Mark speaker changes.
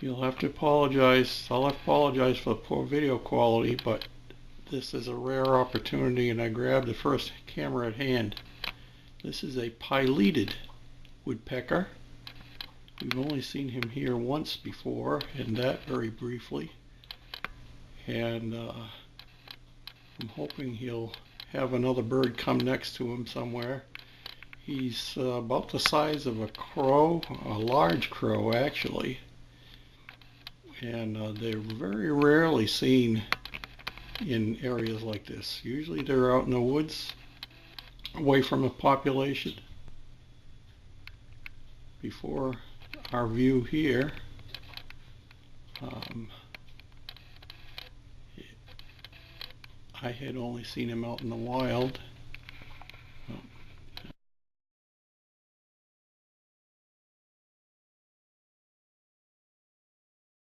Speaker 1: You'll have to apologize. I'll apologize for the poor video quality, but this is a rare opportunity and I grabbed the first camera at hand. This is a pileated woodpecker. We've only seen him here once before, and that very briefly. And I'm hoping he'll have another bird come next to him somewhere. He's about the size of a crow, a large crow actually. And they're very rarely seen in areas like this. Usually they're out in the woods, away from the population. Before our view here, I had only seen him out in the wild.